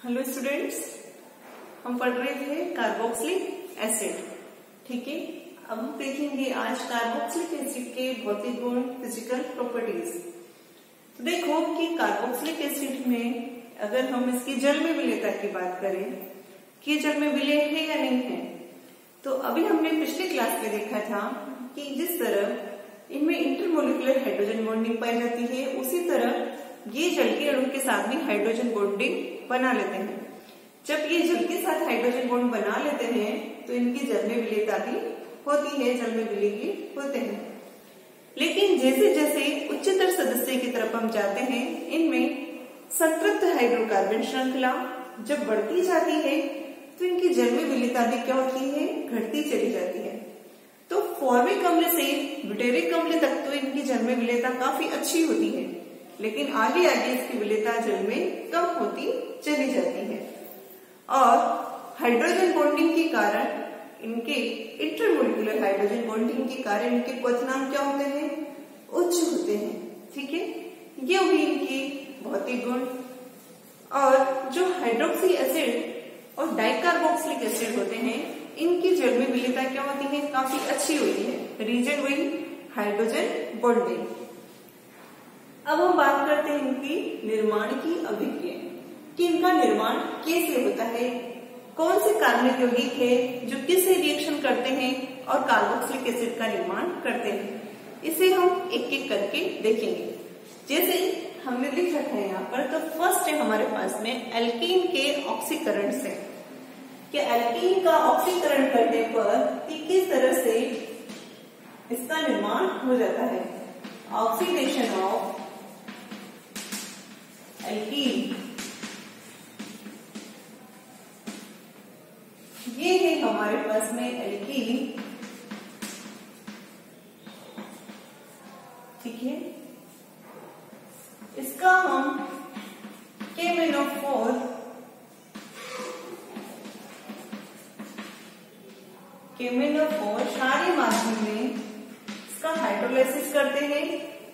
Hello students, हम पढ़ रहे थे कार्बोक्सिलिक एसिड। ठीक है, अब हम देखेंगे आज कार्बोक्सिलिक एसिड के भौतिक गुण, फिजिकल प्रॉपर्टीज। तो देखो कि कार्बोक्सिलिक एसिड में अगर हम इसकी जल में विलेयता की बात करें कि जल में विलेय है या नहीं है, तो अभी हमने पिछले क्लास में देखा था कि जिस तरह इनमें इंटरमोलिकुलर हाइड्रोजन बॉन्डिंग पाई जाती है, उसी तरह ये जल के अणु के साथ में हाइड्रोजन बॉन्डिंग बना लेते हैं। जब ये जल के साथ हाइड्रोजन बॉन्ड बना लेते हैं तो इनकी जल में विलेयता भी होती है, जल में विलीय होते हैं। लेकिन जैसे जैसे उच्चतर सदस्य की तरफ हम जाते हैं, इनमें संतृप्त हाइड्रोकार्बन श्रृंखला जब बढ़ती जाती है तो इनकी जल में विलेयता भी क्या होती है, घटती चली जाती है। तो फॉर्मिक अम्ल से ब्यूटेरिक अम्ल तक तो इनकी जल में विलेयता काफी अच्छी होती है, लेकिन आगे आगे इसकी विलेयता जल में कम होती चली जाती है। और हाइड्रोजन बॉन्डिंग के कारण इनके इंटरमोलिकुलर हाइड्रोजन बॉन्डिंग के कारण इनके क्वथनांक क्या होते हैं, उच्च होते हैं। ठीक है, ये हुई इनकी भौतिक गुण। और जो हाइड्रोक्सी एसिड और डाइकार्बोक्सिलिक एसिड होते हैं, इनकी जल में विलेयता क्या होती है, काफी अच्छी होती है। रीजन वही हाइड्रोजन बॉन्डिंग। अब हम बात करते हैं इनकी निर्माण की अभिक्रिया कि इनका निर्माण कैसे होता है, कौन से कार्बनिक यौगिक है जो किससे रिएक्शन करते हैं और कार्बोक्सिलिक एसिड का निर्माण करते हैं। इसे हम एक एक करके देखेंगे। जैसे हमने लिख रखा है यहाँ पर, तो फर्स्ट है हमारे पास में एल्कीन के ऑक्सीकरण से कि एल्कीन का ऑक्सीकरण करने पर किस तरह से इसका निर्माण हो जाता है। ऑक्सीडेशन ऑफ एल्कीन, ये है हमारे पास में एल्कीन। ठीक है, इसका हम KMnO4 क्षारीय माध्यम में इसका हाइड्रोलाइसिस करते हैं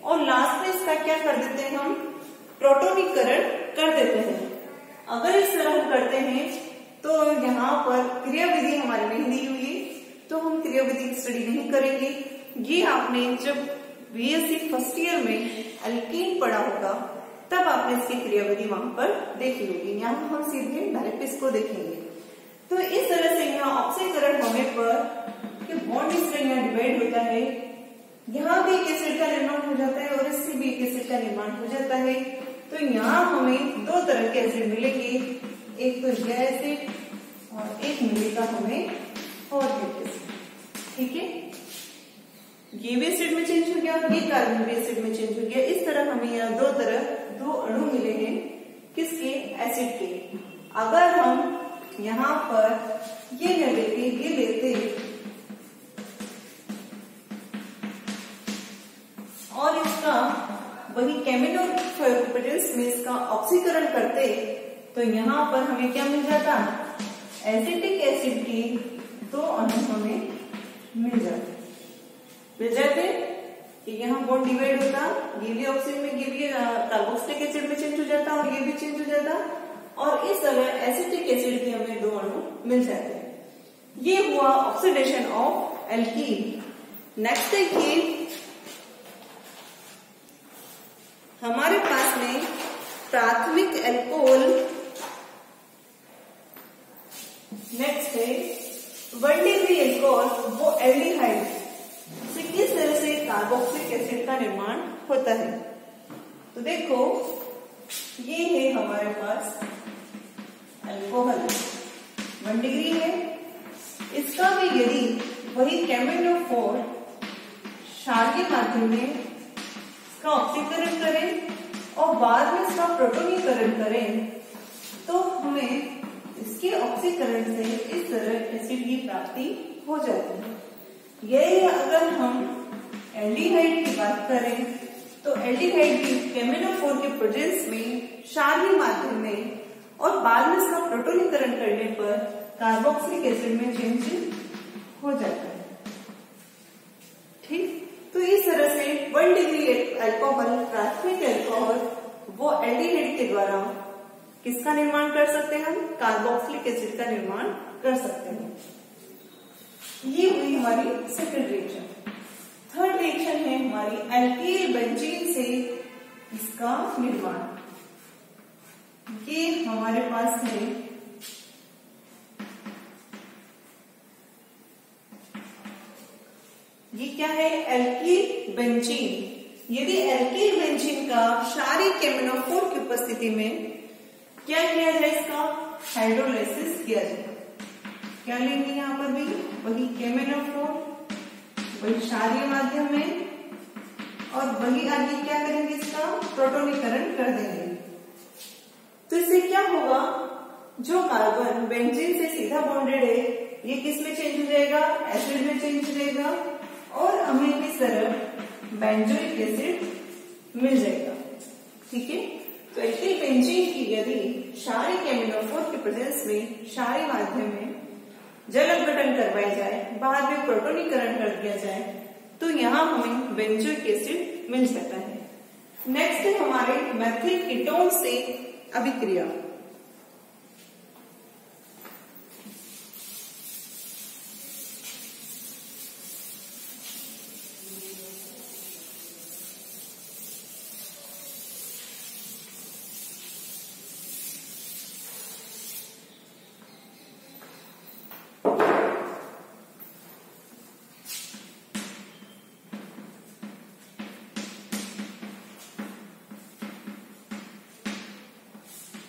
और लास्ट में इसका क्या कर देते हैं, हम प्रोटोनीकरण कर देते हैं। अगर इस तरह हम करते हैं तो यहाँ पर क्रियाविधि हमारी नहीं दी हुई, तो हम क्रियाविधि की स्टडी नहीं करेंगे। ये आपने जब बीएससी फर्स्ट ईयर में एल्कीन पढ़ा होगा तब आपने इसकी क्रियाविधि वहां पर देखी होगी। यहाँ हम सीधे डायरेक्ट इसको देखेंगे। तो इस तरह से यहाँ ऑक्सीकरण होने पर बॉन्ड इस तरह यहाँ डिवाइड होता है, यहाँ भी एक एसिड का निर्माण हो जाता है और इससे भी एक एसिड का निर्माण हो जाता है। तो यहाँ हमें दो तरह के एसिड मिलेंगे, एक तो यह एसिड और एक मिलेगा हमें फॉर्मिक एसिड। ठीक है, ये भी एसिड में चेंज हो गया और ये कार्बन भी एसिड में चेंज हो गया। इस तरह हमें यहाँ दो अणु मिले हैं, किसके, एसिड के। अगर हम यहाँ पर ये न लेते, ये लेते और इसका वही KMnO4 में इसका ऑक्सीकरण करते, तो यहाँ पर हमें क्या मिल जाता, एसिटिक एसिड की दो अणु हमें मिल जाते कि यहाँ बॉन्ड डिवाइड होता, ये भी ऑक्सीजन में, ये भी कार्बोक्सिलिक एसिड में चेंज हो जाता और ये भी चेंज हो जाता, और इस तरह एसिटिक एसिड के हमें दो अणु मिल जाते हैं। ये हुआ ऑक्सीडेशन ऑफ एल्कीन। नेक्स्ट है कि हमारे पास में प्राथमिक एल्कोहल। नेक्स्ट है 1 डिग्री एल्कोहल, वो एल्डिहाइड से किस तरह से कार्बोक्सिलिक एसिड का निर्माण होता है। तो देखो ये है हमारे पास अल्कोहल 1 डिग्री है, इसका भी यदि वही KMnO4 क्षारीय माध्यम में इसका ऑक्सीकरण करें और बाद में इसका प्रोटोनीकरण करें, तो हमें इसके ऑक्सीकरण से इस तरह एसिड की प्राप्ति हो जाती है। यही अगर हम एल्डिहाइड की बात करें तो एल्डिहाइड भी KMnO4 के प्रेजेंस में क्षारीय माध्यम में और बाद में इसका प्रोटोनीकरण करने पर कार्बोक्सिलिक एसिड में चेंज हो जाता है। ठीक, तो इस तरह से 1 डिग्री अल्कोहल, प्राथमिक अल्कोहल, वो एल्डिहाइड के द्वारा किसका निर्माण कर सकते हैं हम? कार्बोक्सिलिक एसिड का निर्माण कर सकते हैं। ये हुई हमारी सेकंड रिएक्शन। थर्ड रिएक्शन है हमारी एल्किल बेंजीन से इसका निर्माण। ये हमारे पास है ये क्या है? Alkyl benzene. यदि एल्किल बेंजीन का क्षारीय केमिनोफोर की उपस्थिति में क्या किया जाए? इसका हाइड्रोलाइसिस किया जाए। क्या लेंगे यहाँ पर भी? वही केमिनोफोर, वही क्षारीय माध्यम में, और वही आगे क्या करेंगे? इसका प्रोटोनीकरण कर देंगे। तो इससे क्या होगा? जो कार्बन बेंजीन से सीधा बॉन्डेड है ये किस में चेंज हो जाएगा? एसिड में चेंज हो जाएगा, और हमें इस तरह बेंजोइक एसिड मिल जाएगा। ठीक है, तो एल्किल बेंजीन की यदि क्षारीय केमिनोफोर की प्रेजेंस में क्षारीय माध्यम में जल अपघटन करवाया जाए, बाद में प्रोटोनीकरण कर दिया जाए, तो यहाँ हमें बेंजोइक एसिड मिल जाता है। नेक्स्ट है हमारे मेथिल कीटोन से अभिक्रिया।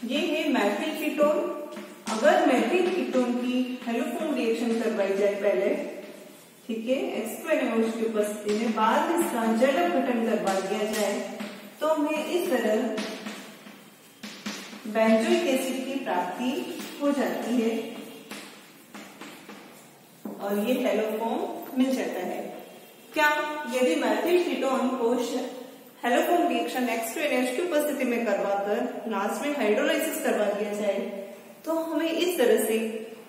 ये है मेथिल कीटोन। अगर मेथिल कीटोन की हेलोफोन रिएक्शन करवाई जाए पहले, ठीक है, H2NaOH की उपस्थिति में, बाद में इसका जल अपघटन करवा दिया जाए, तो हमें इस तरह बेंजोइक एसिड की प्राप्ति हो जाती है और ये हेलोफोन मिल जाता है। क्या? यदि मेथिल कीटोन को हेलोफोन रिएक्शन H2NaOH की उपस्थिति में करवाकर लास्ट में हाइड्रोलाइसिस करवा दिया जाए, तो हमें इस तरह से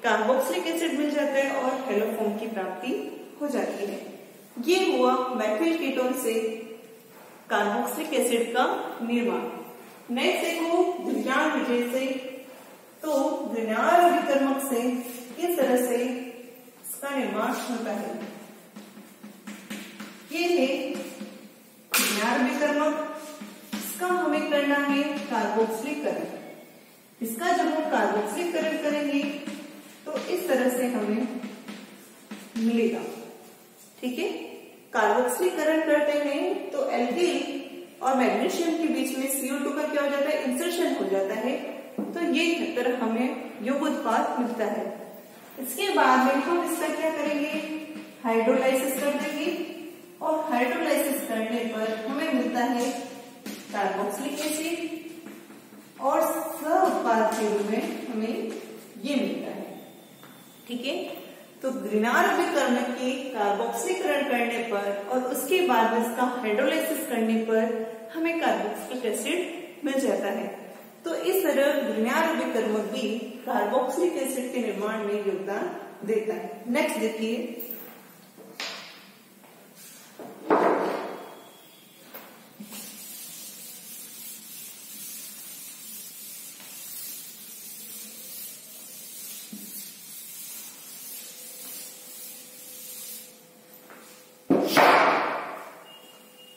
कार्बोक्सिलिक एसिड मिल जाता है और हेलोफोन की प्राप्ति हो जाती है। ये हुआ मेथिल कीटोन से कार्बोक्सिलिक एसिड का निर्माण। नेक्स्ट देखो घृणार विजय से। तो घृणार अभिकर्मक से किस तरह से इसका निर्माण होता है? ये है घृणार अभिकर्मक। इसका हमें करना है कार्बोक्सिलीकरण। इसका जब हम कार्बोक्सिलीकरण करेंगे तो इस तरह से हमें मिलेगा। ठीक है, कार्बोक्सिलीकरण करते हैं तो एल्किल और मैग्नीशियम के बीच में CO2 का क्या हो जाता है? इंसर्शन हो जाता है। तो ये तरह हमें योग्य उत्पाद मिलता है। इसके बाद में हम इसका क्या करेंगे? हाइड्रोलाइसिस कर देंगे, और हाइड्रोलाइसिस करने पर हमें मिलता है कार्बोक्सिलिक एसिड, और सह उत्पाद के रूप में हमें ये मिलता है। ठीक है, तो घृणार अभिकर्मक के कार्बोक्सिलीकरण करने पर और उसके बाद इसका हाइड्रोलाइसिस करने पर हमें कार्बोक्सिलिक एसिड मिल जाता है। तो इस तरह घृणार अभिकर्मक भी कार्बोक्सिलिक एसिड के निर्माण में योगदान देता है। नेक्स्ट देखिए,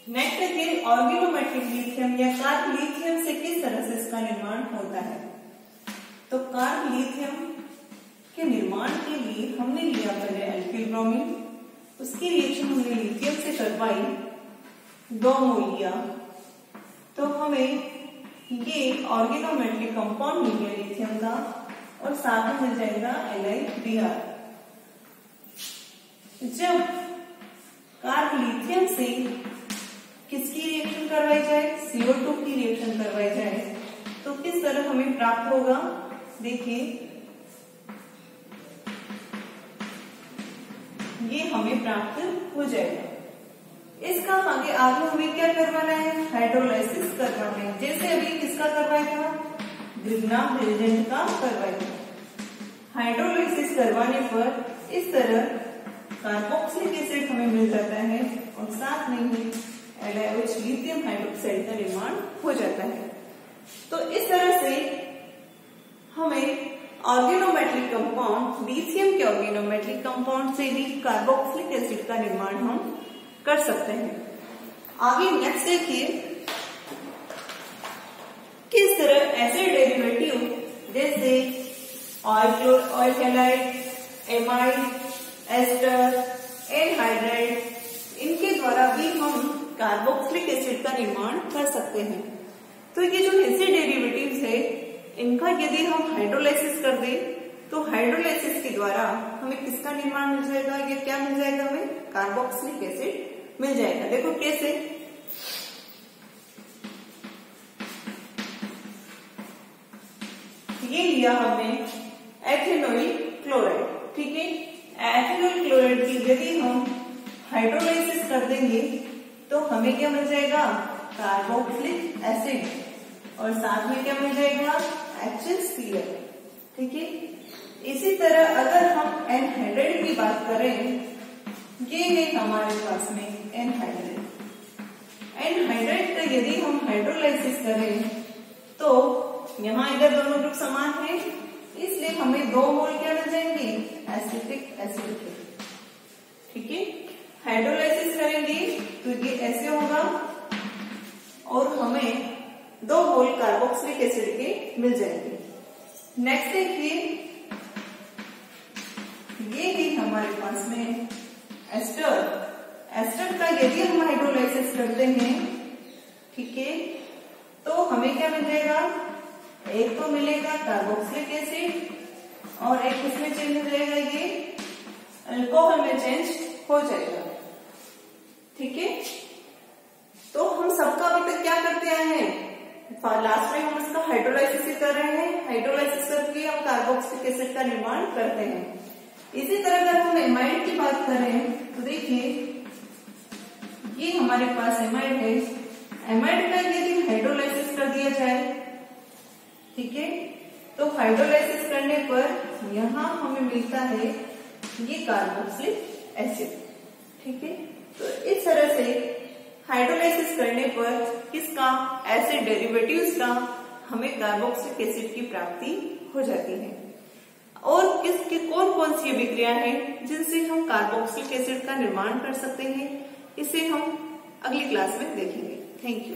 नेक्स्ट देखिए ऑर्गेनोमेट्रिक लिथियम या कार्ब लिथियम से किस तरह से इसका निर्माण होता है। तो कार्ब लिथियम के निर्माण के लिए हमने लिया पहले एल्किल ब्रोमीन, उसकी रिएक्शन हमने लिथियम से करवाई 2 मोल लिया, तो हमें ये ऑर्गेनोमेट्रिक कंपाउंड मिल गया लिथियम का, और साथ में मिल जाएगा LiBr। जब कार्ब लिथियम से किसकी रिएक्शन करवाई जाए? CO2 की रिएक्शन करवाई जाए, तो किस तरह हमें प्राप्त होगा? देखिए, ये हमें प्राप्त हो जाएगा। इसका आगे हमें क्या करवाना है? हाइड्रोलाइसिस करवाना है। जैसे अभी किसका करवाया था? ग्रिग्नार रिएजेंट का करवाया था। हाइड्रोलाइसिस करवाने पर इस तरह कार्बोक्सिलिक एसिड हमें मिल जाता है, और साथ में ही LiOH लिथियम हाइड्रोक्साइड का निर्माण हो जाता है। तो इस तरह से ऑर्गेनोमेट्रिक कंपाउंड, DCM के ऑर्गेनोमेट्रिक कंपाउंड से भी कार्बोक्सिलिक एसिड का निर्माण हम कर सकते हैं। आगे नेक्स्ट देखिए, किस तरह एसिड डेरिवेटिव जैसे acyl halide, amide, ester, anhydride, इनके द्वारा भी हम कार्बोक्सिलिक एसिड का निर्माण कर सकते हैं। तो ये जो एसिड डेरिवेटिव्स है, इनका यदि हम हाइड्रोलाइसिस कर दें तो हाइड्रोलाइसिस के द्वारा हमें किसका निर्माण मिल जाएगा, ये क्या मिल जाएगा, हमें कार्बोक्सिलिक एसिड मिल जाएगा। देखो कैसे, ये लिया हमने एथेनॉइल क्लोराइड, ठीक है। एथेनॉइल क्लोराइड की यदि हम हाइड्रोलाइसिस कर देंगे तो हमें क्या मिल जाएगा, कार्बोक्सिलिक एसिड, और साथ में क्या मिल जाएगा, HCl, ठीक है। इसी तरह अगर हम एनहाइड्राइड की बात करें, ये है हमारे पास में एनहाइड्राइड। एनहाइड्राइड का यदि हम हाइड्रोलाइसिस करें तो यहाँ इधर दोनों ग्रुप समान है, इसलिए हमें 2 मोल क्या मिल जाएंगे, एसिटिक एसिड के, ठीक है। हाइड्रोलाइसिस करेंगे तो ये ऐसे होगा और हमें 2 मोल कार्बोक्सिलिक एसिड के मिल जाएंगे। नेक्स्ट देखिए, ये है हमारे पास में एस्टर। एस्टर का यदि हम हाइड्रोलाइसिस करते हैं, ठीक है, तो हमें क्या मिल जाएगा, एक तो मिलेगा कार्बोक्सिलिक एसिड और एक किसमें चेंज हो जाएगा, ये अल्कोहल में चेंज हो जाएगा, ठीक है। तो हम सबका अभी तक क्या करते आए हैं, लास्ट में हम इसका हाइड्रोलाइसिस ही कर रहे हैं, हाइड्रोलाइसिस करके हम कार्बोक्सिलिक एसिड का निर्माण करते हैं। इसी तरह अगर हम एमाइड की बात करें तो देखिए, ये हमारे पास एमाइड है। एमाइड का यदि हाइड्रोलाइसिस कर दिया जाए, ठीक है, तो हाइड्रोलाइसिस करने पर यहाँ हमें मिलता है ये कार्बोक्सिलिक एसिड, ठीक है। तो इस तरह से हाइड्रोलाइसिस करने पर किसका, एसिड डेरिवेटिव्स का हमें कार्बोक्सिलिक एसिड की प्राप्ति हो जाती है। और किसकी कौन कौन सी अभिक्रिया है जिनसे हम कार्बोक्सिलिक एसिड का निर्माण कर सकते हैं, इसे हम अगली क्लास में देखेंगे। Thank you.